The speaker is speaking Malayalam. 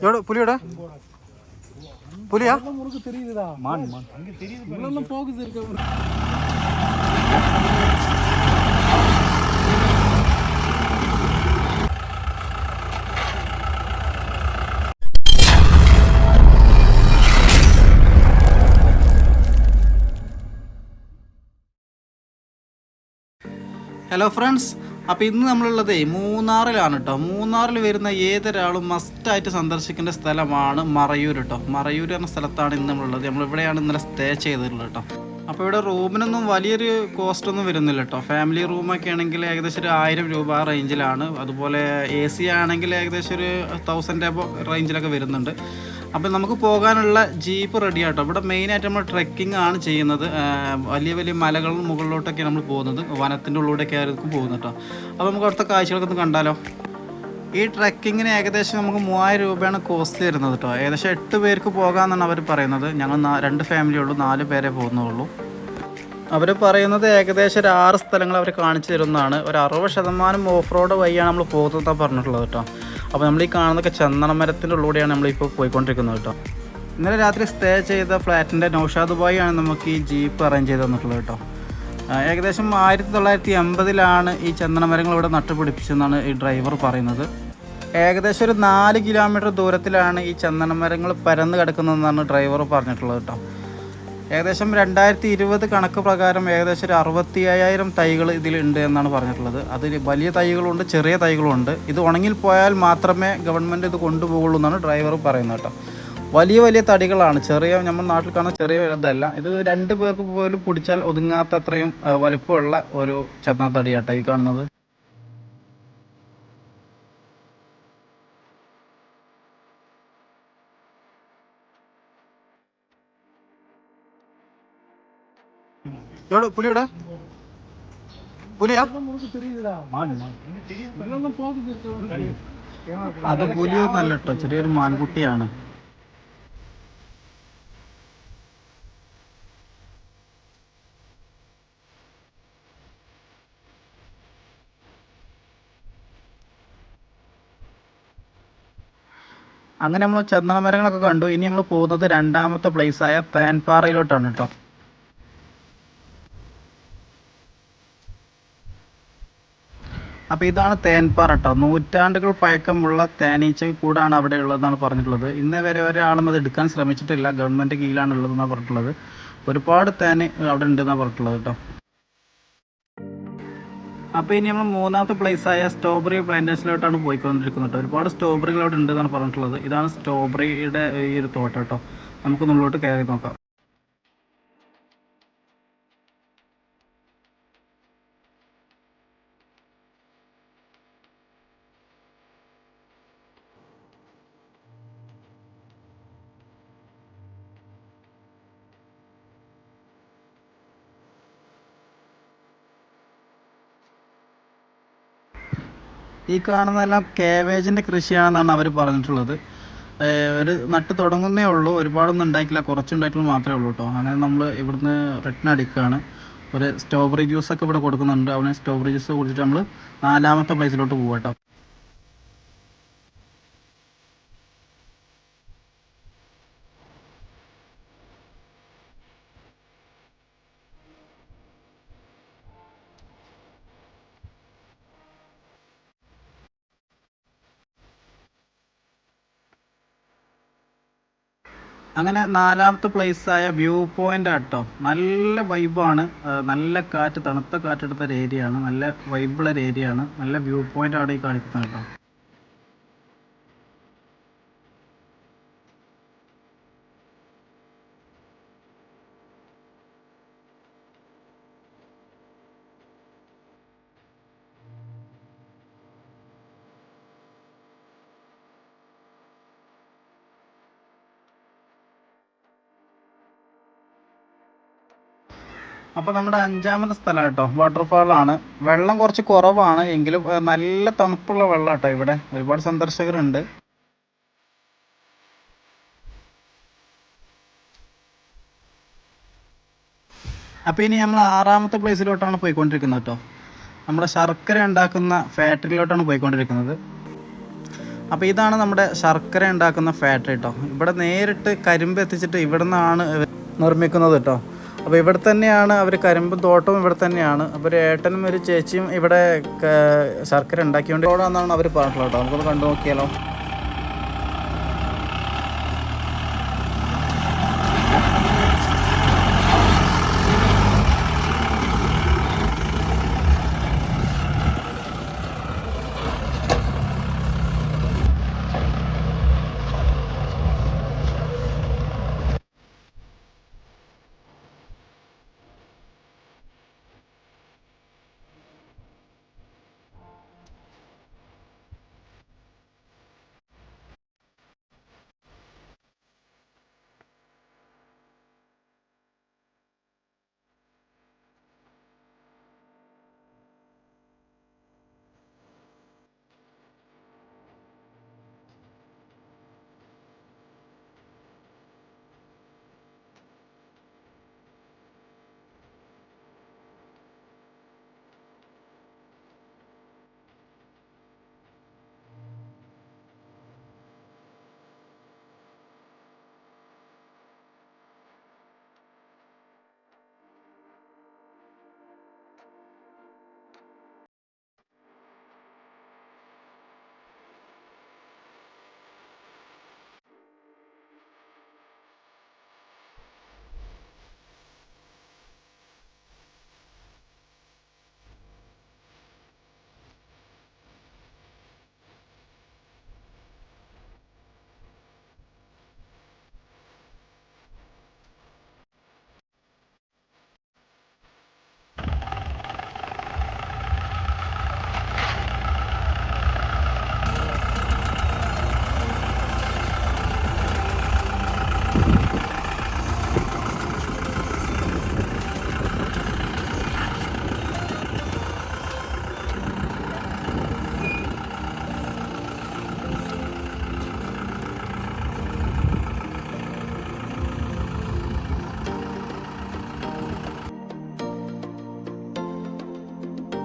எவ்வளோ புலியோட புலியா உனக்கு தெரியுதுடா மான் மான் அங்க தெரியுது இவ்வளவு போகுது இருக்க ഹലോ ഫ്രണ്ട്സ്, അപ്പോൾ ഇന്ന് നമ്മളുള്ളത് മൂന്നാറിലാണ് കേട്ടോ. മൂന്നാറിൽ വരുന്ന ഏതൊരാളും മസ്റ്റായിട്ട് സന്ദർശിക്കേണ്ട സ്ഥലമാണ് മറയൂർ കേട്ടോ. മറയൂർ എന്ന സ്ഥലത്താണ് ഇന്ന് നമ്മളുള്ളത്. നമ്മളിവിടെയാണ് ഇന്നലെ സ്റ്റേ ചെയ്തിട്ടുള്ളത് കേട്ടോ. അപ്പോൾ ഇവിടെ റൂമിനൊന്നും വലിയൊരു കോസ്റ്റ് ഒന്നും വരുന്നില്ല കേട്ടോ. ഫാമിലി റൂമൊക്കെ ആണെങ്കിൽ ഏകദേശം ഒരു 1000 രൂപ ആ റേഞ്ചിലാണ്. അതുപോലെ AC ആണെങ്കിൽ ഏകദേശം ഒരു 1000 റേഞ്ചിലൊക്കെ വരുന്നുണ്ട്. അപ്പോൾ നമുക്ക് പോകാനുള്ള ജീപ്പ് റെഡി ആട്ടോ. ഇവിടെ മെയിനായിട്ട് നമ്മൾ ട്രെക്കിംഗ് ആണ് ചെയ്യുന്നത്. വലിയ വലിയ മലകളും മുകളിലോട്ടൊക്കെ നമ്മൾ പോകുന്നത്, വനത്തിൻ്റെ ഉള്ളിലൂടെയൊക്കെ ആയിരിക്കും പോകുന്നത് കേട്ടോ. അപ്പോൾ നമുക്ക് അവിടുത്തെ കാഴ്ചകളൊക്കെ ഒന്ന് കണ്ടാലോ. ഈ ട്രെക്കിങ്ങിന് ഏകദേശം നമുക്ക് 3000 രൂപയാണ് കോസ്റ്റ് വരുന്നത് കേട്ടോ. ഏകദേശം 8 പേർക്ക് പോകാമെന്നാണ് അവർ പറയുന്നത്. ഞങ്ങൾ 2 ഫാമിലി ഉള്ളൂ, 4 പേരെ പോകുന്നുള്ളൂ. അവർ പറയുന്നത് ഏകദേശം ഒരു 6 സ്ഥലങ്ങൾ അവർ കാണിച്ചു തരുന്നതാണ്. ഒരു 60% ഓഫ് റോഡ് വഴിയാണ് നമ്മൾ പോകുന്നതാണ് പറഞ്ഞിട്ടുള്ളത് കേട്ടോ. അപ്പോൾ നമ്മൾ ഈ കാണുന്നതൊക്കെ ചന്ദനമരത്തിൻ്റെ ഉള്ളിലൂടെയാണ് നമ്മളിപ്പോൾ പോയിക്കൊണ്ടിരിക്കുന്നത് കേട്ടോ. ഇന്നലെ രാത്രി സ്റ്റേ ചെയ്ത ഫ്ലാറ്റിൻ്റെ നൗഷാദ് ബായി ആണ് നമുക്ക് ഈ ജീപ്പ് അറേഞ്ച് ചെയ്ത് തന്നിട്ടുള്ളത് കേട്ടോ. ഏകദേശം 1980 ഈ ചന്ദനമരങ്ങൾ ഇവിടെ നട്ടുപിടിപ്പിച്ചെന്നാണ് ഈ ഡ്രൈവർ പറയുന്നത്. ഏകദേശം ഒരു 4 കിലോമീറ്റർ ദൂരത്തിലാണ് ഈ ചന്ദനമരങ്ങൾ പരന്ന് കിടക്കുന്നതെന്നാണ് ഡ്രൈവർ പറഞ്ഞിട്ടുള്ളത് കേട്ടോ. ഏകദേശം 2020 കണക്ക് പ്രകാരം ഏകദേശം ഒരു 65,000 തൈകൾ ഇതിലുണ്ട് എന്നാണ് പറഞ്ഞിട്ടുള്ളത്. അതിൽ വലിയ തൈകളുണ്ട്, ചെറിയ തൈകളുണ്ട്. ഇത് ഉണങ്ങിൽ പോയാൽ മാത്രമേ ഗവൺമെൻറ് ഇത് കൊണ്ടുപോകുള്ളൂ എന്നാണ് ഡ്രൈവർ പറയുന്നത് കേട്ടോ. വലിയ വലിയ തടികളാണ്, ചെറിയ നമ്മുടെ നാട്ടിൽ കാണുന്ന ചെറിയ ഇതല്ല. ഇത് 2 പേർക്ക് പോലും പിടിച്ചാൽ ഒതുങ്ങാത്ത അത്രയും വലുപ്പമുള്ള ഒരു ചന്ദനത്തടി കേട്ടോ ഈ കാണുന്നത്. പുലിയുടെ പുലിയാ உனக்கு தெரியுதுடா மான் மான் அங்க தெரியுது இவ்வளவு போகுது இருக்க അത് പുലിയൊന്നല്ല കേട്ടോ, ചെറിയൊരു മാൻകുട്ടിയാണ്. അങ്ങനെ നമ്മൾ ചന്ദനമരങ്ങളൊക്കെ കണ്ടു. ഇനി നമ്മൾ പോകുന്നത് 2ാമത്തെ പ്ലേസായ തേൻപാറയിലോട്ടാണ് കേട്ടോ. അപ്പോൾ ഇതാണ് തേൻപാറ കേട്ടോ. നൂറ്റാണ്ടുകൾ പഴക്കമുള്ള തേനീച്ച കൂടാണ് അവിടെ ഉള്ളതെന്നാണ് പറഞ്ഞിട്ടുള്ളത്. ഇന്നേ വരെ ഒരാളും അത് എടുക്കാൻ ശ്രമിച്ചിട്ടില്ല. ഗവൺമെൻറ് കീഴിലാണ് ഉള്ളതെന്നാണ് പറഞ്ഞിട്ടുള്ളത്. ഒരുപാട് തേൻ അവിടെ ഉണ്ടെന്നാണ് പറഞ്ഞിട്ടുള്ളത് കേട്ടോ. അപ്പോൾ ഇനി നമ്മൾ 3ാമത്തെ പ്ലേസായ സ്ട്രോബെറി പ്ലാന്റേഷനിലോട്ടാണ് പോയിക്കൊണ്ടിരിക്കുന്നത് കേട്ടോ. ഒരുപാട് സ്ട്രോബെറികൾ അവിടെ ഉണ്ടെന്നാണ് പറഞ്ഞിട്ടുള്ളത്. ഇതാണ് സ്ട്രോബെറിയുടെ ഈ ഒരു തോട്ടം കേട്ടോ. നമുക്ക് മുകളിലോട്ട് കയറി നോക്കാം. ഈ കാണുന്നതെല്ലാം കേവേജിൻ്റെ കൃഷിയാണെന്നാണ് അവർ പറഞ്ഞിട്ടുള്ളത്. ഒരു നട്ട് തുടങ്ങുന്നേ ഉള്ളൂ, ഒരുപാടൊന്നും ഉണ്ടായിട്ടില്ല, കുറച്ചുണ്ടായിട്ടുള്ള മാത്രമേ ഉള്ളൂ കേട്ടോ. അങ്ങനെ നമ്മൾ ഇവിടുന്ന് റിട്ടേൺ അടിക്കുകയാണ്. ഒരു സ്ട്രോബെറി ജ്യൂസൊക്കെ ഇവിടെ കൊടുക്കുന്നുണ്ട്. അവനെ സ്ട്രോബെറി ജ്യൂസ് കുടിച്ചിട്ട് നമ്മൾ 4ാമത്തെ പ്ലേസിലോട്ട് പോകാം കേട്ടോ. അങ്ങനെ 4ാമത്തെ പ്ലേസായ വ്യൂ പോയിന്റ് ആട്ടോ. നല്ല വൈബാണ്, നല്ല കാറ്റ്, തണുത്ത കാറ്റെടുത്ത ഒരു ഏരിയയാണ്. നല്ല വൈബുള്ള ഒരു ഏരിയയാണ്. നല്ല വ്യൂ പോയിന്റ് ആണ് ഈ കാണിക്കുന്നത് കേട്ടോ. അപ്പോൾ നമ്മുടെ 5ാമത്തെ സ്ഥലം കേട്ടോ, വാട്ടർഫാളാണ്. വെള്ളം കുറച്ച് കുറവാണ്, എങ്കിലും നല്ല തണുപ്പുള്ള വെള്ളം കേട്ടോ. ഇവിടെ ഒരുപാട് സന്ദർശകരുണ്ട്. അപ്പോൾ ഇനി നമ്മൾ 6ാമത്തെ പ്ലേസിലോട്ടാണ് പോയിക്കൊണ്ടിരിക്കുന്നത് കേട്ടോ. നമ്മുടെ ശർക്കര ഉണ്ടാക്കുന്ന ഫാക്ടറിയിലോട്ടാണ് പോയിക്കൊണ്ടിരിക്കുന്നത്. അപ്പോൾ ഇതാണ് നമ്മുടെ ശർക്കര ഉണ്ടാക്കുന്ന ഫാക്ടറി കേട്ടോ. ഇവിടെ നേരിട്ട് കരിമ്പ് എത്തിച്ചിട്ട് ഇവിടെ നിന്നാണ് നിർമ്മിക്കുന്നത് കേട്ടോ. അപ്പോൾ ഇവിടെ തന്നെയാണ് അവർ കരിമ്പ് തോട്ടവും ഇവിടെ തന്നെയാണ്. അപ്പോൾ ഒരു ഏട്ടനും ഒരു ചേച്ചിയും ഇവിടെ ശർക്കര ഉണ്ടാക്കിക്കൊണ്ട് എന്നാണ് അവർ പറഞ്ഞിട്ടുള്ളത് കേട്ടോ. നമുക്കൊന്ന് കണ്ടു നോക്കിയാലോ.